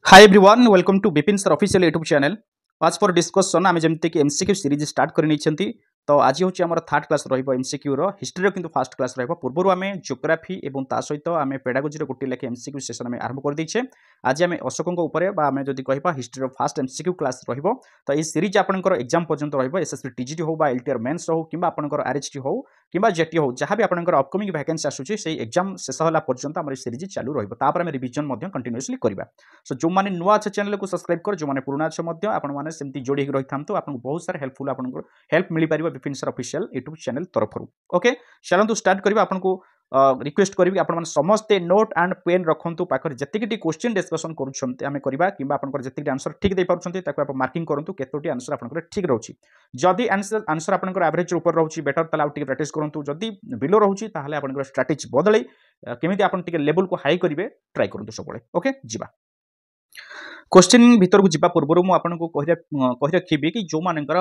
Hi everyone, welcome to Bipin sir official YouTube channel. आज for discussion आम जमी कि एमसीक्यू सीरीज स्टार्ट कर तो आज हूँ आम थर्ड क्लास एमसीक्यू हिस्ट्री किंतु फास्ट क्लास पूर्व आम जियोग्राफी और सहित आम पेडागोजी गोटे लेखे एमसीक्यू सेशन आम आरंभ कर देचे। आज आम अशोकों आम जब कह हिस्ट्री फास्ट एमसीक्यू क्लास तो ये सीरीज आपंकर एग्जाम पर्यंत एसएससी टीजीटी हो एलटीआर मेन्स हो कि आपंकर आरएचटी हो कि जेटी हो जहाँ भी आपंकर अपकमिंग वैकेंसी आसूची से एग्जाम शेष होला पर्यंत आम सीरीज चालू रहा रिविजन कंटिन्यूअसली करवा। सो जो मैंने नुआ अच्छे चैनल को सब्सक्राइब कर जो मैंने पुराना अच्छे आपने जोड़ी रही था आपको बहुत सारा हेल्पफुल आपको हेल्प मिल पार Vipin sir official YouTube channel तरफ। ओके चलतु स्टार्ट करवा आपको रिक्वेस्ट करी आप समस्ते नोट एंड पेन रखु पाखे जी क्वेश्चन डिस्कसन करवा कि जी आंसर ठीक दे पार्टी मार्किंग करूँ केतोटी आंसर आप ठीक रोचे जदि आंसर आप एवरेज ऊपर रोचे बेटर ताकि प्राक्ट करूँ जदि बिलो रोचे आप स्ट्राटेजी बदल केमी आप लेवल को हाई करेंगे ट्राई करूँ सब। ओके जीवा क्वेश्चन भीतर को जीवा पूर्व मुझे कही रखी कि जो मानकर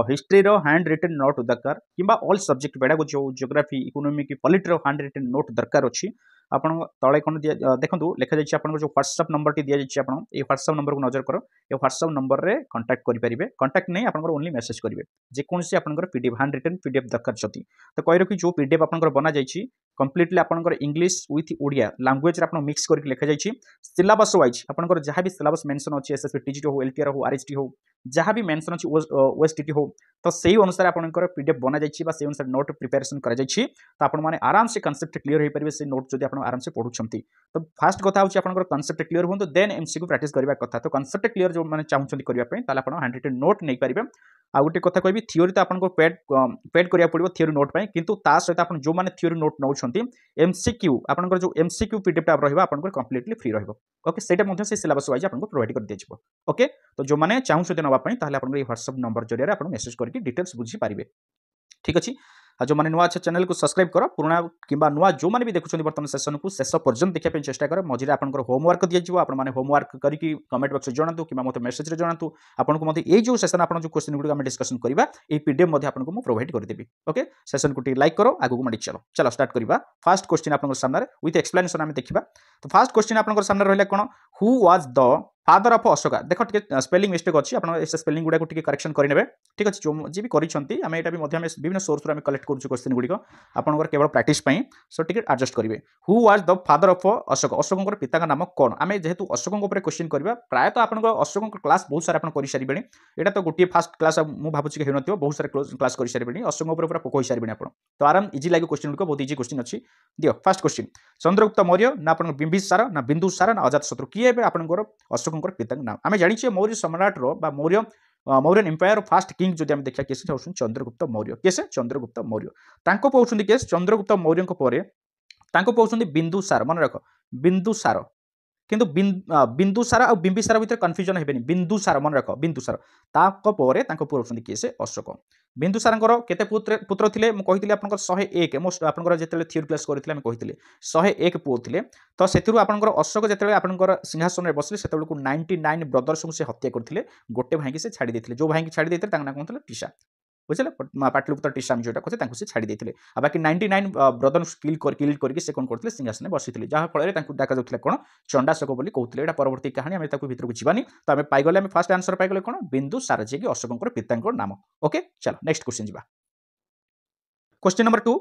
हिस्ट्री हैंड रिटेन नोट दरकार कि ऑल सब्जेक्ट पेडागोजी हो geography economic polity hand retain note दरकार अच्छी आप तले कौन देखो लिखा जाए आप जो व्हाट्सएप नंबर टी दि जाए व्हाट्सएप नंबर को नजर कर ये व्हाट्सएप नंबर रे कांटेक्ट करेंगे कांटेक्ट नहीं आप ओनली मेसेज करेंगे जेकोसी आप पीडीएफ हैंड रिटेन पीडीएफ दरकार जदि तो कही रखी जो पीडीएफ आप बना जाइए कंप्लीटली आपंकर इंग्लिश विथ ओडिया लैंग्वेज आप मिक्स करके लिखा जाइए सिलेबस वाइज आपंकर जहाँ भी सिलेबस मेंशन अच्छी एसएससी टीजीटी हो एलटीआर हो आरएचटी हो जहाँ भी मेंशन अच्छी ओएसटीटी हो तो सही अनुसार आपंकर पीडीएफ बना जाइए से अनुसार नोट प्रिपेरेसन कर तो आप आराम से कन्सेप्ट क्लियर हो पारे से नोट जब आप आराम से पढ़ुंट तो फास्ट कथा होची आपंकर कन्सेप्ट क्लियर हो देन एमसीक्यू प्रैक्टिस करबा कथा तो कन्सेप्ट क्लियर जो माने चाहूछंती करबा पई ताला आपण हैंड रिटेन नोट नै पारिबे। आ गोटे कथा कहबी थ्योरी तो आपनको पेड करिया पड़िबो थ्योरी नोट पई किंतु ता सहित आपण जो माने थ्योरी नोट नौछंती एमसीक्यू आपनकर जो एमसीक्यू पीडीएफ टा रहबा आपनकर कंप्लीटली फ्री रहबो। ओके सेटा मध्ये से सिलेबस वाइज आपनको प्रोवाइड कर दिया। ओके तो जो माने चाहूछंती नबा पई ताले आपनकर ये व्हाट्सएप नंबर जरिया आपण मेसेज करके डिटेल्स बुझी पारिबे। ठीक अछि जो मैंने नुआ अच्छा चैनल को सब्सक्राइब कर पुराना कि नुआ जो मैंने भी देखुं बर्तमान सेशन को शेष पर्यंत देखा चेष्टा कर मझे आपंकर होमवर्क दिज्व आपने होमवर्क करके कमेंट बक्स जनातु कि मतलब मेसेज जनातु आपको मतलब ये जो सेशन आप जो क्वेश्चन गुड़ डिस्कसन करवा ये पीडीएफ आपको प्रोवाइड करदेवी। ओके सेशन को लाइक करो आगू माड़ी चलो चलो स्टार्ट करवा। फास्ट क्वेश्चन आप सामने विथ एक्सप्लेनेशन आम देखा तो फास्ट क्वेश्चन आप सामने रहा कौन who was the father of Ashoka देख स्पेलिंग मिस्टेक अच्छी आप स्पेलिंग गुड़ा करेक्शन करेंगे। ठीक अच्छे जो जी भी करेंगे विभिन्न सोर्स आम कलेक्ट करुँ क्वेश्चन गुड़िक आपंकर केवल प्राक्टिस सो टिके एडजस्ट करेंगे। Who was the father of Ashoka अशोकों पिता का नाम कौन आम जेहेतु अशोकों क्वेश्चन करवा प्रायतः आप अशोकों क्लास बहुत सारा कर सारे यहाँ तो गोटे फास्ट क्लास मुझे भावुँ कि हो बहुत सारे क्लास कर सारे अशोकों पूरा पकई सारे आप तो आराम इजी लगे क्वेश्चन गुड़िक बहुत इजी क्वेश्चन अच्छी दियो। फास्ट क्वेश्चन चंद्रगुप्त मौर्य ना आप बिंबिसार ना बिंदुसार ना अजातशत्रु किए आपंकर अशोकों पिता नाम आम जाने मौर्य सम्राटर Maurya Mauryan empire first king जो देखा केस चंद्रगुप्त मौर्य केस चंद्रगुप्त मौर्य पाँच केस चंद्रगुप्त मौर्य पाँच बिंदुसार मन रख बिंदुसार किंतु बिंदुसार और बिंबिसार भितर कन्फ्यूजन हेबेनी बिंदुसार मन रख बिंदुसार पुओ किए से अशोक बिंदुसार केते पुत्र थे मुझे आप 101 मोस्ट आप जो थ्योरी क्लास करते कही 101 पुओ थे तो से अशोक जो आप सिंहासन में बसले से 99 ब्रदर्स को से हत्या करते गोटे भाई की से छाड़ी देते जो भाई की छाड़ी देते ना कौन टीसा बुझे पाटलिपुत्र टीसा जोटा कहते से छाड़ी देते बाकी 99 ब्रदर किल करके से कौन करते सिंहासन बसी जहाँफल डाक जाऊला कौन चंडाशोक बोली कहते हैं परवर्ती कहानी आम भर को जीवानी तो आम पाइगले आम फास्ट आंसर पाइगले कौन बिंदुसार जी अशोकों पिता नाम। ओके चलो नेक्स्ट क्वेश्चन जी question number 2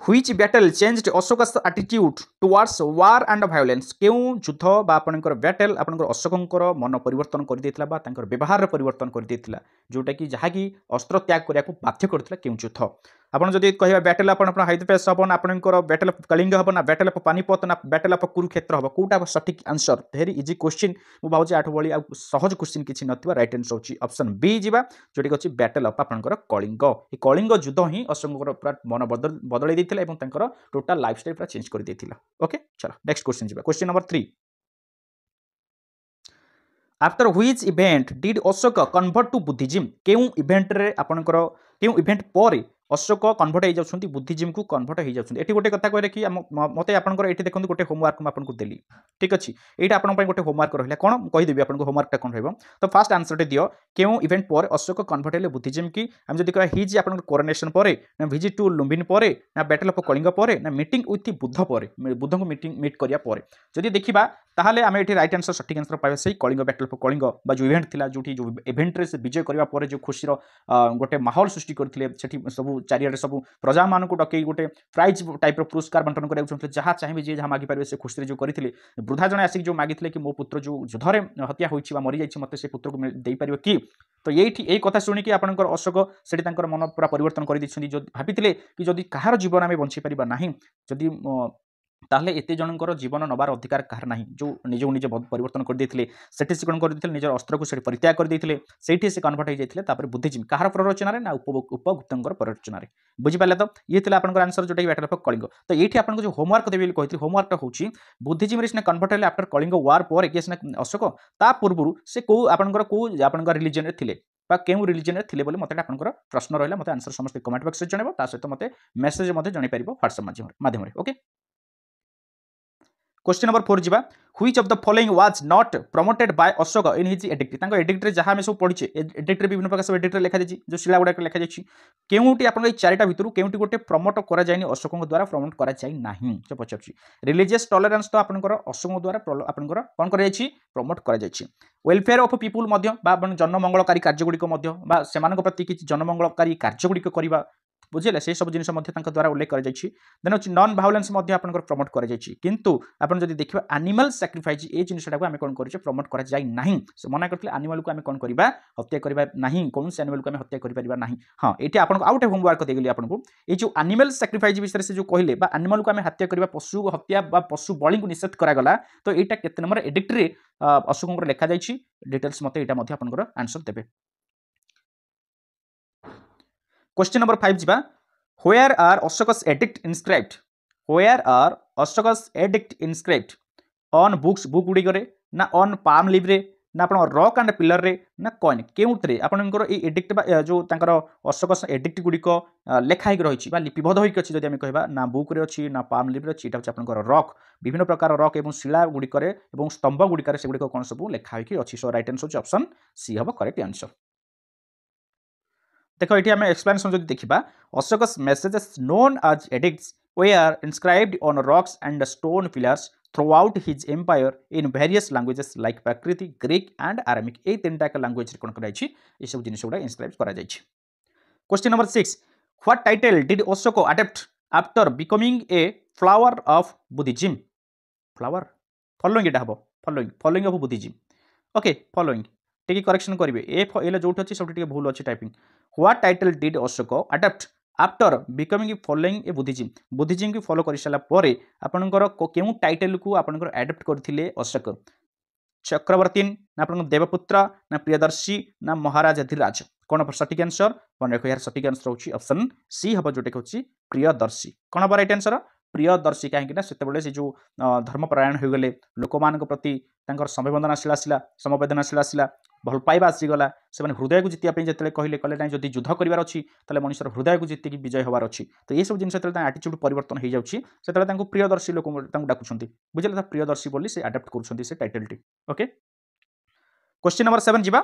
Which battle changed Ashoka's attitude towards war and violence क्यों युद्ध आपंकर बैटल आपंकर अशोकों मन परिवर्तन कर देथिला बा तांकर व्यवहार परिवर्तन कर देथिला जोटा कि जहाँकि अस्त्र त्याग करने को बाध्य करथिला क्यों युद्ध आपन जदि कहबा बैटल आपन हाइथपेस हबन आपनकर बैटल ऑफ कलिंग हबन ना बैटल ऑफ पानीपत ना बैटल ऑफ कुरुक्षेत्र हबो कोटा सठिक आंसर वेरी इजी क्वेश्चन मु भावजे आठ बळी आ सहज क्वेश्चन किछि नथिबा राइट आंसर होची ऑप्शन बी जिबा जोटी होची बैटल ऑफ आपनकर कलिंग ए कलिंग युद्ध ही अशोककर पूरा मन बदलै दैथिला एवं तांकर टोटल लाइफस्टाइल पूरा चेंज कर दैथिला। ओके चलो नेक्स्ट क्वेश्चन जिबा question number 3 after which event did Ashoka convert to Buddhism क्यों इवेंट रे आपनकर क्यों इवेंट पर अशोक कन्वर्ट हो जाउछन्ती बुद्धिजीम को कन्वर्ट हो जाउछन्ती एठी गोटे कथा कहले कि मते आपनकर एठी देखंतु गोटे होमवर्क म आपनको देली ठीक अछि एटा आपन पय गोटे होमवर्क रहला कोन कहि देबी आपनको होमवर्क टा कोन रहबो तो फर्स्ट आंसर टे दियो केउ इवेंट पर अशोक कन्वर्ट हेले बुद्धिजीम की हम जदि कह हिज आपन कोरोनेशन परे ना विजिट टू लुम्बिनी परे ना बैटल ऑफ कलिंग परे ना मीटिंग विथ बुद्ध परे बुद्ध को मीट करिया परे जदि देखिबा ताहले आमे एठी राइट आंसर सठिक आंसर पाइबा सही कलिंग बैटल ऑफ कलिंग बा जो इवेंट थिला जोठी जो इवेंट रे से विजय करिया परे जो खुशी रो गोटे माहौल सृष्टि करथिले सेठी सब चारियाडे सब प्रजा मान को डकई गोटे प्राइज टाइप रो पुरस्कार बंटन करिया चाहथिले जहा चाहिबे जे जहा मागी पारिबे से खुशी रे जो करथिले वृद्धा जने आसिक जो मागिथिले कि मो पुत्र जो युद्धरे हत्या होइछि बा मरि जाइछि मते से पुत्र को देई पारिबो कि तो ये कथा शुणिकी आपंकर अशोक से मन पूरा परिवर्तन कर जो भाई कि जदि कहार जीवन आम बंची पार ना जदि ताहले एते जनकर जीवन नबार अधिकार कहार नहीं जो निज निजे परिवर्तन कर देथिले सेठी से कोन कर देथिले निजर अस्त्र को सेठी परित्याग कर देथिले सेठी से कन्वर्ट हो जाइथिले तापर बुद्धिजीम कहार प्ररचना रे ना उपगुप्तंकर प्ररचना रे बुझि पाले तो ये थिला आपनकर आंसर जोटा बैटल ऑफ कलिंग तो एठी आपनको जो होमवर्क देबे कहथि होमवर्क टा होची बुद्धिजीम रे से कन्वर्ट हेले आफ्टर कलिंग वार पर के अशोक ता पूर्वरु से को आपनकर रिलीजन रे थिले बा केउ रिलीजन रे थिले बोले मते आपनकर प्रश्न रहला मते आंसर समस्त कमेंट बॉक्स रे जणेबो ता सहित मते मेसेज मते जणै परिबो व्हाट्सएप माध्यम रे ओके क्वेश्चन नंबर 4 जिबा which of the following was not promoted by Ashok in his addict तांको एडिक्ट रे जहां हम सब पढिचे एडिक्ट रे विभिन्न प्रकार सब एडिक्ट रे लिखा जायछि जो शिला गुडा लिखा जायछि केउटी आपन ए चारिटा भितरु केउटी गोटे प्रमोट करा जायनि अशोक द्वारा प्रमोट करा जाय नाही से पछछि रिलीजियस टॉलरेंस तो आपनकर अशोक द्वारा आपनकर कोन करा जायछि प्रमोट करा जायछि वेलफेयर ऑफ पीपल मध्य बा जनमंगलकारी कार्य गुडी को मध्य बा सेमानक प्रति कि जनमंगलकारी कार्य गुडी को करिबा बुझिले से सब जिनिस मध्य तांका द्वारा उल्लेख कर जायछि देन अछि नॉन वायलेंस मध्य आपनकर प्रमोट कर जायछि किंतु आपन जदि देखिबा एनिमल सैक्रिफाइस ए जिनिसटा को हम कोन करिछ प्रमोट करा जाय नाही से मना करथले एनिमल को हम कोन करिबा हत्या करिबा नाही कोन से एनिमल को हम हत्या करि परिबा नाही हां एटी आपन आउट होमवर्क दे गेली आपन को ए जो एनिमल सैक्रिफाइस विषय से जो कहले बा एनिमल को हम हत्या करिबा पशु हत्या बा पशु बळी को निषेध करा गला तो एटा केते नंबर एडिक्ट रे अशोकंकर लेखा जायछि डिटेल्स मते एटा मध्य आपनकर आंसर देबे क्वेश्चन नंबर 5 जिबा Where are Ashoka's edict inscribed? Where are Ashoka's edict inscribed? On books book गुडी करे ना on palm leaf रे ना आपण रॉक एंड पिलर रे ना कॉइन केउतरे आपनकर ए एडिक्ट बा जो तांकर अशोकस एडिक्ट गुडी को लेखा ही रहिछि बा लिपिबद्ध होई अछि जदि हम कहबा ना बुक रे अछि ना पाम लीफ रे अछि एटा आपनकर रॉक विभिन्न प्रकार रॉक एवं शिला गुडी करे एवं स्तंभ गुडी करे से गुडी को कोन सब लेखा होई अछि so right answer option C हबो करेक्ट आंसर देखो ये आम एक्सप्लेनेशन जो देखा Ashoka's messages known as edicts were inscribed on rocks and stone pillars throughout his empire in various languages like Prakrit Greek and Aramaic ये तीन टाइप लैंग्वेज कौन कर सब जिन गुड़ा इनस्क्राइब कर question number 6 what title did Ashok adopt after becoming a flower of Buddhism flower following एटा हम following of Buddhism okay following टिके correction करेंगे ए जो अच्छी सब भूल अच्छी typing what title did Ashok adopt after becoming following A Buddhism की फॉलो कर सारा आपनकर केउ टाइटल को आपनकर एडप्ट करथिले अशोक चक्रवर्ती ना आपन देवपुत्र ना प्रियदर्शी ना महाराज अधिराज कौन सठिक आंसर मन रखो यार सठिक आंसर होची ऑप्शन सी हम जोटे होची प्रियदर्शी कौन हम राइट आंसर प्रियदर्शी कहीं से जो धर्मपरायण हो गले लोक मान प्रति संवेदनशील आसला समवेदनशील आसला भल पाइबा आसीगला से हृदय को जितिया जिते कहले कले ना जदि युद्ध करार अच्छी तो मनुष्य हृदय को जितिक विजय हबार अच्छी तो ये सब जिन आटिट्यूड परिवर्तन हो जाए प्रियदर्शी लोक डाकुंट बुझे प्रियदर्शी बोली से आडप्ट कर टाइटल टी ओके क्वेश्चन नंबर 7 जिबा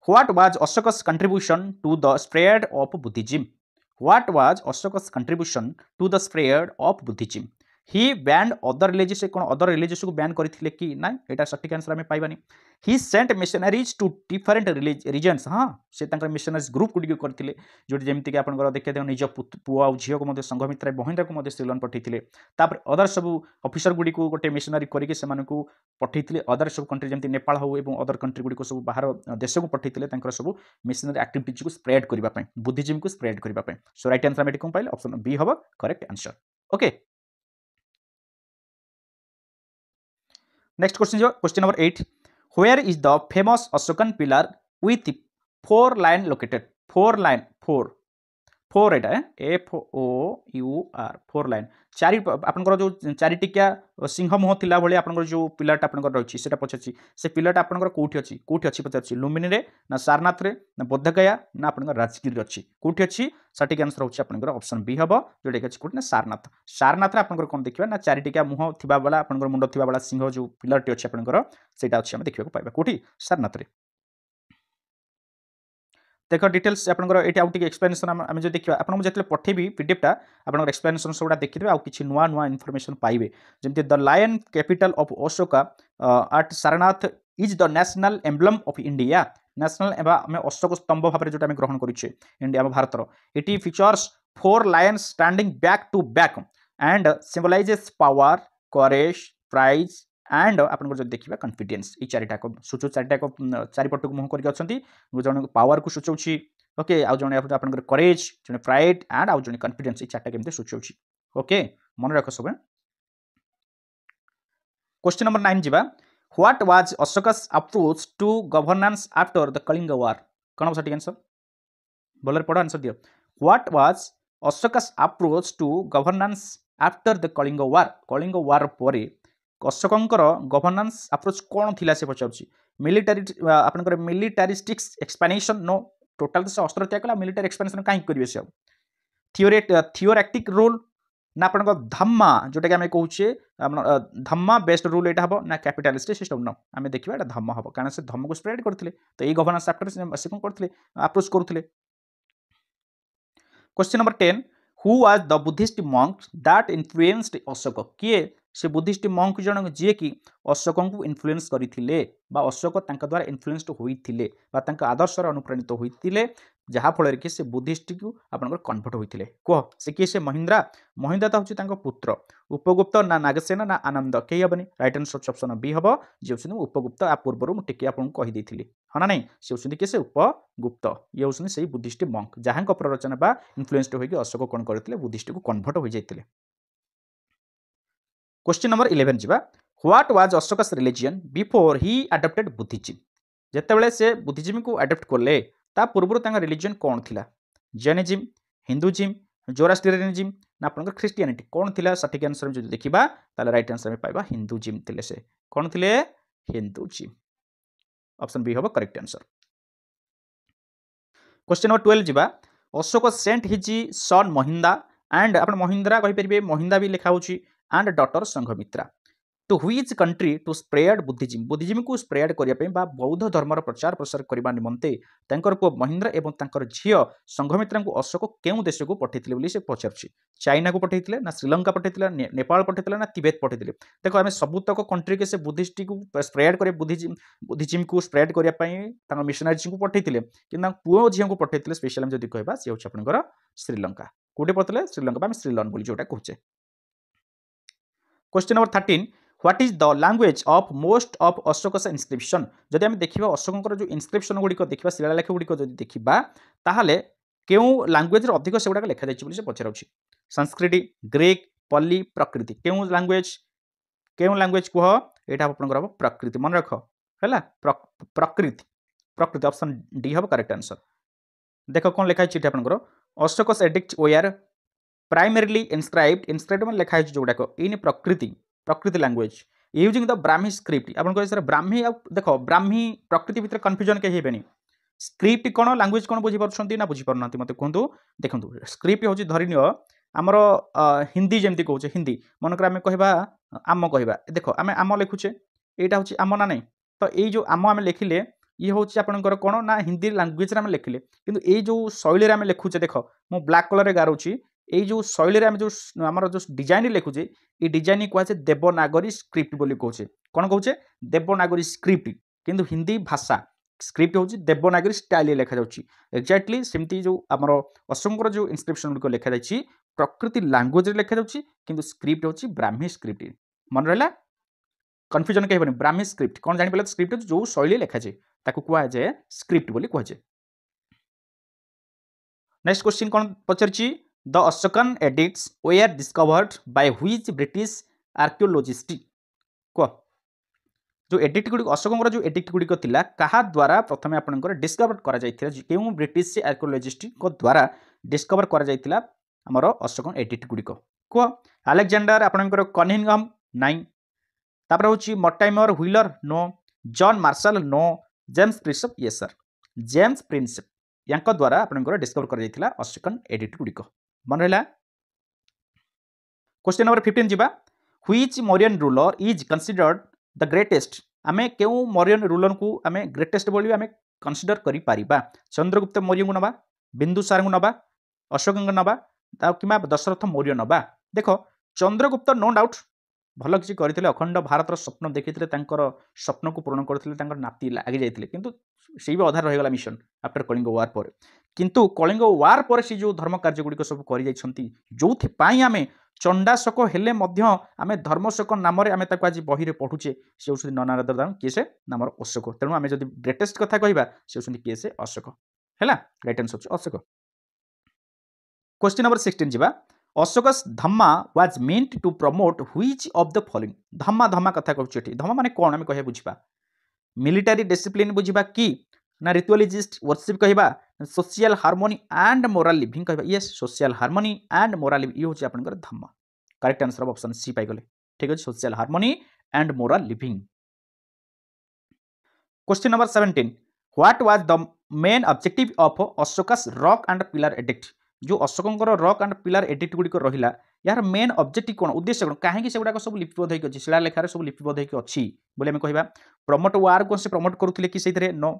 what was Ashoka's contribution to the spread of Buddhism what was Ashoka's contribution to the spread of Buddhism he banned other religious कौन अदर रिलीजियस को बैन करथिले कि ना एटा सटीक आंसर हमें पाइबानी he sent missionaries to different regions हाँ से मिशनरीज ग्रुप गुडी करथिले जो जेमति कि आपनकर देखि दे निज पुआ और झियो को मते संघमित्रा बहिनरा को मते श्रीलन पठैथिले तापर अदर सब ऑफिसर गुडी को गोटे मिशनरी करिके सेमान को पठैथिले अदर सब कंट्री जेमति नेपाल हो एवं अदर कंट्री गुडी को सब बाहर देश को पठैथिले तांकर सब मिशनरी एक्टिविटीज को स्प्रेड करबा पय बुद्धिज्म को स्प्रेड करबा पय सो राइट आंसर हमें कोन पाइले ऑप्शन बी हबो correct answer okay next question number 8 where is the famous Ashokan pillar with 4 line located 4 line 4 four Etah FOUR four line चारि आपनकर जो चारिटिकिया सिंह मुह थिला भली आपनकर जो पिलाटा आपनकर रहिछि सेटा पछछि से पिलाटा आपनकर कोठी अछि पछछि लुम्बिनी रे ना सारनाथ रे ना बोधगया ना आपनकर राजगीर रे अछि कोठी अछि सटीक आंसर होछि आपनकर ऑप्शन बी हबो जोटा कि कोठी ना सारनाथ सारनाथ रे आपनकर कोन देखिबा ना चारिटिकिया मुह थिबा वाला आपनकर मुंड थिबा वाला सिंह जो पिलरटी अछि आपनकर सेटा अछि हम देखिबा को पाइबा कोठी सारनाथ रे देख डिटेल्स आपनकर एटी आउट एक्सप्लेनेशन आम जो देखा आपको जो पठेबी पीडीएफटा आप एक्सप्लेनेशन सबुरा देखिए आउ कि नुआ नुआ इनफॉरमेशन पाइबे जमी the lion capital of Ashoka at Sarnath is the national emblem of India national एवं अशोक स्तंभ भाव जो ग्रहण करुचे इंडिया भारत it features four lions standing back to back and symbolises power courage pride and आपन जो देखा कॉन्फिडेंस ये चारिटाक सूचो चारिटाक चारिपट को मुह करके जन पावर को सूचाऊँ ओके आउ जन आप करेज जन प्राइड एंड आउ जन कॉन्फिडेंस ये चार्टा केमती सूचाऊँ ओके मन रख सब क्वेश्चन नंबर 9 जीवा what was Ashoka's approach to governance after the Kalinga war कौन सटीक आंसर भले पढ़ आंसर दियो what was Ashoka's approach to governance after the Kalinga war पर अशोकंकर गवर्नेंस अप्रोच कौन थिला से पचाउछि मिलिटरी आपनकर मिलिटरिस्टिक्स एक्सपेंशन नो टोटल से अस्त्र त्याग कला मिलिटरी एक्सपेंशन काहे करिवे से थियोरेटिक रूल ना आपनकर धम्मा जोटा कि आमे कहूचे धम्मा बेस्ड रूल एटा हबो ना कैपिटलिस्ट सिस्टम न आमे देखिबा एटा धम्मा हबो कारण से धम्म को स्प्रेड करथिले तो ए गवर्नेंस आफ्टर से कोन करथिले अप्रोच करथिले question number 10 who was the Buddhist monk that influenced Ashok किए से बुद्धिस्ट मंक जन जी कि अशोक को इन्फ्लुएंस करथिले बा अशोक तांका द्वारा इन्फ्लुएंस्ड होइथिले बा तांका आदर्श अनुप्राणित होइथिले जहाँ फल कि से बुद्धिस्ट को आपनकर कन्वर्ट होइथिले कह से किए से महिंद्रा तो होछि तांका पुत्र उपगुप्त ना नागसेन ना आनंद कई हेबनी राइट आंसर ऑप्शन बी हबो जे होछि उपगुप्त आ पूर्व मु टिके आपन कहि देथिली हना नहीं से होछि कि से उपगुप्त ये होछि सेही बुद्धिस्ट मंक जहाँ प्ररचना बा इन्फ्लुएंस्ड होइकि अशोक कोन करथिले बुद्धिस्ट को कन्वर्ट होई जाइथिले क्वेश्चन नंबर 11 जीवा what was Ashoka's religion before he adopted Buddhism जेतेबेले से बुद्धिज्म को अडॉप्ट करले ता पूर्व तांका रिलीजियन कौन थिला जैनिज्म हिंदुइज्म जोरास्ट्रियनिज्म ना आपनकर ख्रिस्टियानिटी कौन थिला सटीक आंसर जो देखिबा ताले राइट आंसर में पाइबा हिंदुइज्म थिले से कौन थिले हिंदुइज्म ऑप्शन बी होबो करेक्ट आंसर क्वेश्चन नंबर 12 जीवा Ashoka sent his son Mahinda and अपन महिंद्रा कहि परिबे महिंदा भी लिखा होची and daughter Sanghamitra to which country to spread Buddhism को स्प्रेड करने बौद्ध धर्मर प्रचार प्रसार करने निमंते पुओ महिंद्रा एवं झील संघमित्रा को अशोक केउं देश को पठेइथिले से पचारुछि चाइना को पठेइथिले ना श्रीलंका पठेइथिले नेपाल पठेइथिले ना तिब्बत पठेइथिले देखो आम सबुतक कंट्री के से बुद्धिस्ट को स्प्रेड कर बुद्धिज्म को स्प्रेड करने मिशनरीज को पठेइथिले कि पुओ झील को पठेइथिले स्पेशल जदि कहबा से होछि आपनकर श्रीलंका कोटे पठेइथिले श्रीलंका आम श्रीलन बोली जोटा कहूचे question number 13 what is the language of most of Ashoka's inscription जदि आम देखा अशोकर जो इनस्क्रिप्शन गुड़िक देखा शिलालेख गुड़िक जब देखा ताहले केउं लैंग्वेज अधिक से गुड़ाक लिखा जाइछि बोली से पचारुछि संस्कृत ग्रीक पल्ली प्रकृति केउं लैंग्वेज कह एटा आपनकर प्रकृति मन रख हैला प्रकृति ऑप्शन डी हब करेक्ट आंसर देख कौन लिखा है आपनकर Ashoka's edict were primarily inscribed में लिखा है जोड़ाक in Prakrit language using the Brahmi script आपन कह सर ब्राह्मी देख ब्राह्मी प्रकृति भितर कन्फ्यूजन कहीं हेबेनी स्क्रिप्ट कौन लैंग्वेज कौन बुझी पारुछंती ना बुझी पारुनांती मते कहंतु देखंतु स्क्रिप्ट होची धरिनियो आमर हिंदी जेमती कहूचे हिंदी मनकर आम कहबा आम कहबा देख आम आम लिखुचे एटा होची आम ना नहीं तो ये जो आम लिखिले ये हूँ आपंकर कौन ना हिंदी लैंग्वेज आम लिखिले किंतु ये जो शैली आम लिखुचे देख मु ब्लैक कलर गारुची ये जो शैली आम जो आमर जो डिजाइन लिखुचे ये डिजाइन कहुचे देवनागरी स्क्रिप्ट बोली कहूचे कौन कहूचे देवनागरी स्क्रिप्ट किंतु हिंदी भाषा स्क्रिप्ट हूँ देवनागरी स्टाइल लिखा जाउछि एक्जाक्टली सेमती जो आमर अशोकर जो इनस्क्रिप्शन गुड़िक लिखा जाइछि प्रकृति लैंग्वेज लिखा जाउछि किंतु स्क्रिप्ट हूँ ब्राह्मी स्क्रिप्ट मन रहा कन्फ्यूजन कहीं ब्राह्मी स्क्रिप्ट कौन जानी पारे स्क्रिप्ट जो शैली लिखा जाए ताकू कहुए स्क्रिप्ट बोली कहुए नेक्स्ट क्वेश्चन कौन पचारछि the Ashokan edicts were discovered by which British archaeologist कह जो एडिक्ट गुड़ी अशोकर जो एडिक्ट गुड़िक थिला कहा द्वारा प्रथम आपनकर डिस्कवर करा जायथिला केउ ब्रिटिश आर्कियोलॉजिस्ट को द्वारा डिस्कवर करा जायतिला हमर अशोकन एडिक्ट गुड़िक कह अलेक्जेंडर आपनकर कनिंघम नाइन तापर होची Mortimer Wheeler no John Marshall no James Prinsep yes sir James Prinsep यांक द्वारा आपनकर डिस्कवर करा जायतिला अशोकन एडिक्ट गुड़िक मन रहला क्वेश्चन नंबर 15 जिबा which Mauryan ruler is considered the greatest आमे केउ मौर्यन रूलर को आमे ग्रेटेस्ट बोली आमे कंसीडर करि पारिबा चंद्रगुप्त मौर्य को नबा बिंदुसार को नबा अशोक नबा कि दशरथ मौर्य नबा देख चंद्रगुप्त नो डाउट भल किसी करते अखंड भारत स्वप्न देखी स्वप्न को पूरण करते नाती लगे जाते किंतु से भी अधार रहीगला मिशन आफ्टर कलिंग वार पर किंतु कलिंग वार पर से जो धर्म कार्य गुड़िक सब कर आम चंडाशोक हेले आम धर्मशोक नाम आज बही पढ़ुचे सी हूँ नन अदर दान किए से नाम अशोक तेणु आम जब ग्रेटेस्ट कथा कहवा सी हूँ किए से अशोक है right answer Ashoka question number 16 जिबा Ashoka's dhamma was meant to promote which of the following dhamma dhamma कथा कहूँ धम्मा माने कौन आम कह बुझा मिलिटारी डिसिप्लिन बुझा कि ना रिचुअलिस्ट वर्शिप कहवा social harmony and moral living कहवा yes social harmony and moral living ये हूँ आपंकर Dhamma correct answer of option C पाइगले ठीक अच्छे social harmony and moral living question number 17 what was the main objective of Ashoka's rock and pillar edict जो अशोकंकर rock and pillar edict गुड़िक रहा यार मेन ऑब्जेक्टिव कौन उद्देश्य कौन कहीं से गुड़ाक सब लिपिबद्ध होकर अच्छी शिलालेखार सब लिपिबद्ध होकर अच्छी बोले आम कहवा प्रमोट वार को से प्रमोट करुले कि से नो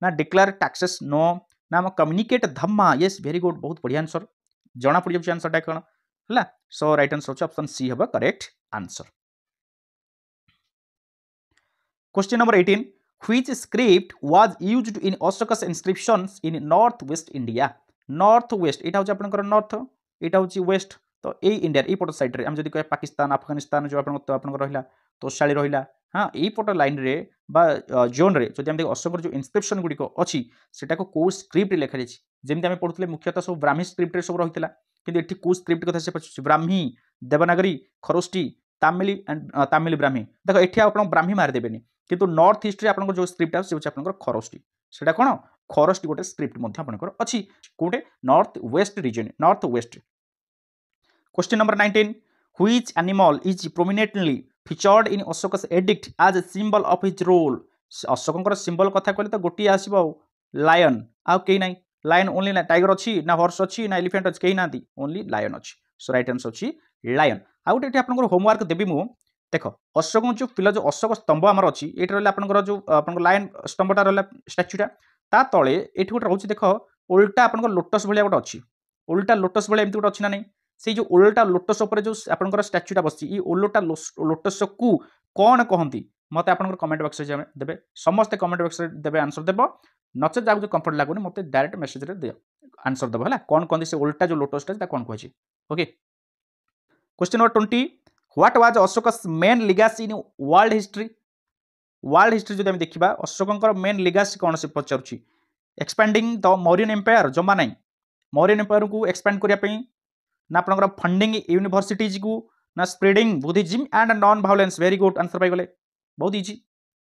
ना डिक्लेयर टैक्सेस नो ना आम communicate Dhamma yes very good बहुत बढ़िया आंसर जना पड़ जाए आंसर कौन है सो राइट आंसर होची ऑप्शन सी हम correct answer question number 18 which script was used in Ashoka's inscriptions in north west India north west यहाँ हूँ आपंकर नॉर्थ यहाँ हूँ वेस्ट तो यही इंडिया यपट सैड्रे आम जब कह पाकिस्तान अफगानिस्तान जो आप रहा तोशाली रहा हाँ यपट लाइन रे जोन रे जब आम अशोक जो इनस्क्रिप्शन गुड़िक अच्छी से कौ स्क्रिप्ट लिखा जाए जमी आम पढ़ुले मुख्यतः सब ब्राह्मी स्क्रिप्ट सब रही है कि कौ स्क्रिप्ट कथा से पचार ब्राह्मी देवनागरी खरोष्टी तामिल एंड तामिल ब्राह्मी देख ये आप ब्राह्मी मारिदेवे किंतु नॉर्थ ईस्ट आप जो स्क्रिप्ट आस खरोष्टी से कौन खरोष्टी गोटे स्क्रिप्ट आपंकर अच्छी कौटे north west region north west question number 19 which animal is prominently featured in Ashoka's edict as a symbol of his role अशोकंकर सिंबल कथा कहले तो गोटे आसो लायन आउ कहीं ना लायन ओनली ना टाइगर अच्छी ना हॉर्स अच्छी ना एलिफेंट अच्छी कहीं ना ओनली लायन अच्छी सो राइट आंसर अच्छी लायन आउ गोटे आप होमवर्क देवी मु देख अशोक जो पिला जो अशोक स्तंभ आमर अच्छी ये रहा जो लायन स्तंभटा रहा स्टाच्यूटा ता तले ये गोटे रोचे देख उल्टा आप लोटस भाया गोटे अच्छी उल्टा लोटस भाया एमती गोटे अच्छी ना नहीं से जो उल्टा लोटस उपर जो आपंकर स्टाच्यूटा बसी ये उल्टा लोटस को कौन कहती मत आप कमेंट बक्स देवे समस्ते कमेंट बक्स देवे आंसर देव नचे जहाँ जो कंफर्ट लगुनि मत डायरेक्ट मेसेज दे आंसर देव है कौन कहती से उल्टा जो लोटसटा कौन कहे okay question number 20 what was Ashoka's main legacy in world history जो देखा अशोकंकर मेन लिगासी कौन से पचारुची एक्सपैंडिंग द मौर्यन एम्पायर जमा ना मौर्यन एम्पायर को एक्सपैंड करने ना आपंकर फंडिंग यूनिवर्सिटीज को ना spreading Buddhism and non violence very good answer पाइगले बहुत इजी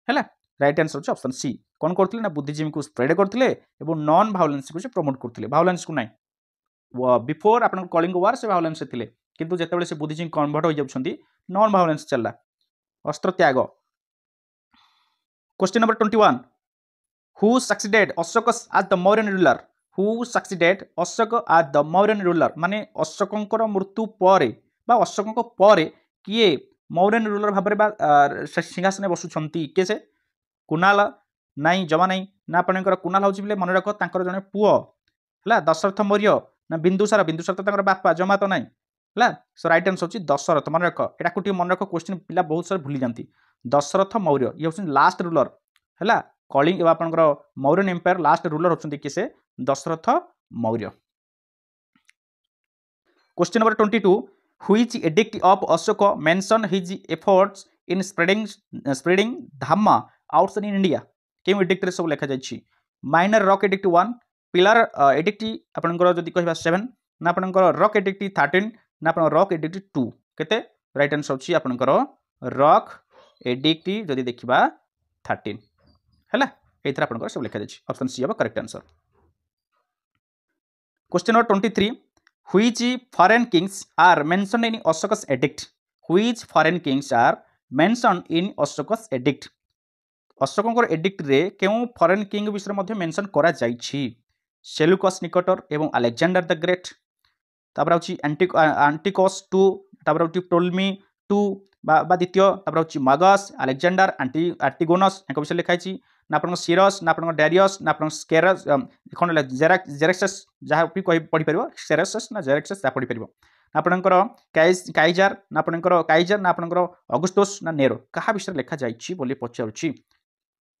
है राइट आंसर होची ऑप्शन सी कौन करते ना बुद्धिज्म को स्प्रेड करते नॉन वायलेंस को प्रमोट करते वायलेंस को ना बिफोर आप कलिंग वार से वायलेंस थे किंतु जितेबाला से बुद्धिज्म कन्वर्ट हो जाती नॉन वायलेंस चलला अस्त्र त्याग question number 21 who succeeded Ashoka's as the Mauryan ruler who succeeded Ashoka as the Mauryan ruler माने अशोकंकर मृत्यु पर अशोक पर किए मौर्यन रूलर भाव सिंहासन बसुंट किए से कुणाल नाई जमा नाई ना आपंकर कुणाल हूँ बोले मन रख जड़े पुओ है दशरथ मौर्य ना बिंदुसार बिंदुसार तो बापा जमा तो नाई है सो राइट आंसर होची दशरथ मन रख यहाँ मन रख क्वेश्चन पिला बहुत सारे भूली जाती दशरथ मौर्य ये हूँ लास्ट रूलर है कलिंग आपंकर मौर्यन एम्पायर लास्ट रूलर होती किए से Dasharatha Maurya question number 22 which edict of Ashoka mention his efforts in spreading Dhamma outside in India क्यों एडिक्ट रे सब लिखा जाइए minor rock edict 1 pillar edict आपंकर जदि कहबा 7 ना आपंकर रॉक एडिक्ट 13 ना आप रॉक एडिक्ट 2 केते राइट आंसर होची आपंकर रॉक एडिक्ट जदि देखिबा 13 है ये सब लिखा जाइए ऑप्शन सी हम correct answer question number 23 which foreign kings are mentioned in Ashoka's edict which foreign kings are mentioned in Ashoka's edict अशोकଙ୍କର ଏଡିକ୍ଟରେ କେଉଁ ଫରେନ୍ କିଙ୍ଗ ବିଷୟରେ ମଧ୍ୟ ମେନସନ୍ କରାଯାଇଛି ସେଲୁକସ୍ ନିକଟର ଏବଂ ଆଲେକ୍ଜାଣ୍ଡାର ଦ ଗ୍ରେଟ୍ ତାପରେ ହେଉଛି ଆଣ୍ଟିକସ୍ ଟୁ ତାପରେ ହେଉଛି ଟୋଲମି ଟୁ ବା ଦ୍ୱିତୀୟ ତାପରେ ହେଉଛି ମାଗସ୍ ଆଲେକ୍ଜାଣ୍ଡାର ଆଣ୍ଟିଗୋନସ୍ ୟାଙ୍କ ବିଷୟରେ ଲେଖା ହେଇଛି ନା ଆପଣଙ୍କ ସିରସ୍ ନା ଆପଣଙ୍କ ଡ୍ୟାରିୟସ୍ ନା ଆପଣଙ୍କ ସ୍କେରସ୍ କ'ଣ ହେଲା ଜେରେକ୍ସେସ୍ ଯାହା ବି ପଢ଼ିପାରିବ ସେରେସସ୍ ନା ଜେରେକ୍ସେସ୍ ଯାହା ପଢ଼ିପାରିବ ଆପଣଙ୍କର କାଇଜାର ନା ଆପଣଙ୍କର ଅଗଷ୍ଟୋସ୍ ନା ନେରୋ କାହା ବିଷୟରେ ଲେଖାଯାଇଛି ବୋଲି ପଚାରୁଛି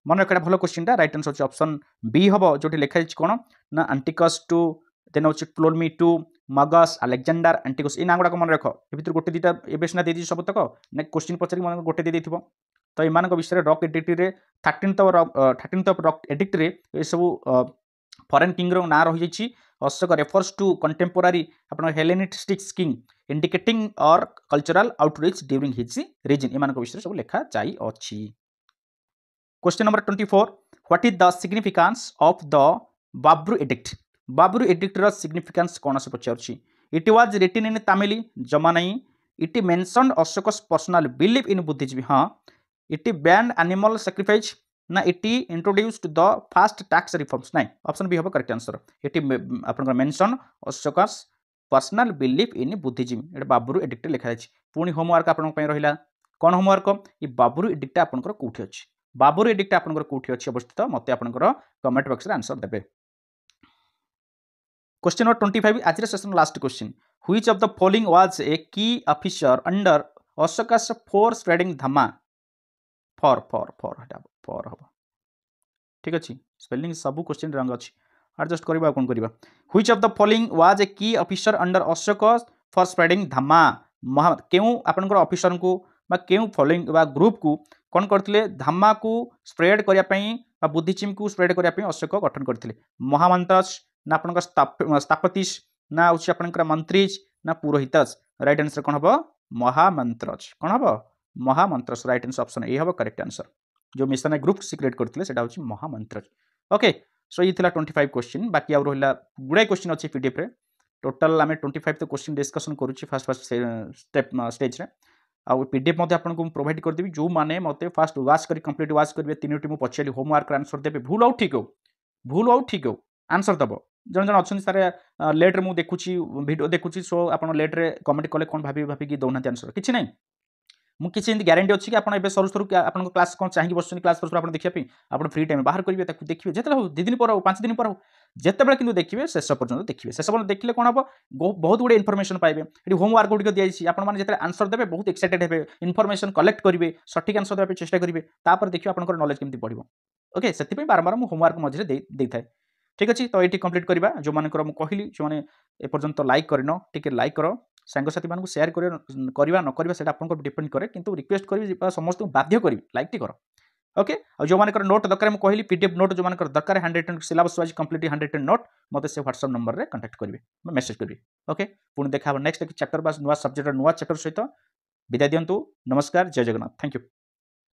मन रखा भल क्वेश्चनटा राइट आंसर होची ऑप्शन बी हम जो लिखा कौन ना आंटिकस टू देन हूँ टोलमी टू मगस आलेक्जांडर आंटिकस ये ना गुड़ाक मन रख ए गोटे दुटा ए सीना दे सबतक ना क्वेश्चन पचारि मन गोटे दे तो इन विषय rock edict 13th rock edict ये सब फॉरेन किंग ना रही अशोक रेफर्स टू कंटेम्पोरारी अपन हेलेनिस्टिक किंग इंडिकेटिंग और cultural outreach during his reign in विषय सब लिखा जाइए Question number 24. What is the significance of the Babur Edict? Babur Edict ର significance कौन से पचारुछि? It was written in Tamil, जमानाई. It mentioned Ashoka's personal belief in Buddhism. हाँ. It banned animal sacrifice. ना it introduced the first tax reforms. नहीं. Option B होगा correct answer. It आपनकर mention Ashoka's personal belief in Buddhism. Etah बाबुर addict लिखा जायछि. पुणी homework आपनक पय रहिला. कोन homework? ई बाबुर addict आपनकर कोठी अछि. बाबुर एडिक्ट आपनकर कोठी अछि अवस्थित मते आपनकर कमेंट बॉक्स रे आंसर देबे क्वेश्चन नंबर 25 आज session last question which of the following was a key officer under Ashoka's for spreading Dhamma फॉर हबो ठीक अछि स्पेलिंग सब क्वेश्चन रंग अछि एडजस्ट करबा कोन करबा which of the following was a key officer under अशोकास for spreading धमा केउ आपनकर ऑफिसर को बा केउ फॉलोइंग बा ग्रुप को कौन करते धामा को स्प्रेड करने बुद्धिजीम को स्प्रेड करने अशोक गठन करते महामंत्रस ना आप स्थापतिश ना हूँ आप मंत्रीज ना पुरोहितस राइट आंसर कौन हम महामंत्रस कौन हम महामंत्रस राइट आंसर ऑप्शन ए हम करेक्ट आंसर जो मिशन ग्रुप क्रिएट करते हूँ महामंत्रस ओके सो ये 25 क्वेश्चन बाकी आउ रहा गुड़ाई क्वेश्चन अच्छी पीडीएफ रे टोटाल आम 25 तो क्वेश्चन डिस्कसन करुच्छे फास्ट स्टेज रे आउ पीडीएफ मध्य आपको प्रोवाइड करदेवी जो मैंने मत फास्ट वाच कर कंप्लीट वाच करेंगे 3टी मुझे पचारि होमवर्क आंसर देवे भूल आउ ठीक हो आंसर दब जन जन अच्छा सारे लेट्रे मुझे देखुची वीडियो देखुची सो आप लेट्रे कमेंट कले कौन भाभी दौना आंसर किसी ना मुझे ग्यारंटी अच्छी कि आप सरू सरू आप क्लास कौन चाहिए बस क्लास सरू आप देखिए आप फ्री टाइम बाहर करेंगे देखिए जिते हो 2 दिन पर हो 5 दिन पर हो जितेबाला कि देखिए शेष पर्यटन देखिए शेष पर्यटन देखिए कौन हम बहुत गुड़े इनफर्मेशन पाइबे ये होमवर्क गुड़िक दिखाई आपने आंसर देवे बहुत एक्साइटेड हे इनफर्मेशन कलेक्ट करेंगे सठिक आंसर देवाई चेष्टा करेंगे देखिए आप नॉलेज केमती बढ़ो ओके से बारंबार मुझे होमवर्क मझे देता ठीक अच्छे तो ये कंप्लीट करवा जो मैंने कहली जो मैंने एपर्यंत लाइक करन टे लाइक कर सांगसाथी मानक शेयर करवा न करवा आपको डिपेंड करे किंतु रिक्वेस्ट करी समस्त बाध्य करी लाइक टी कर ओके और जो मानकर नोट दरकार मुझे कहली पीडीएफ नोट जो मानकर दरकार 100 सिलेबस वाइज कंप्लीट 100 नोट मत से व्हाट्सएप नंबर रे कांटेक्ट करेंगे मेसेज करेंगे ओके पुणी देखा नेक्स्ट चैप्टर बा नुआ सब्जेक्ट नुआ चैप्टर सहित विदाय दिंतु नमस्कार जय जगन्नाथ थैंक यू।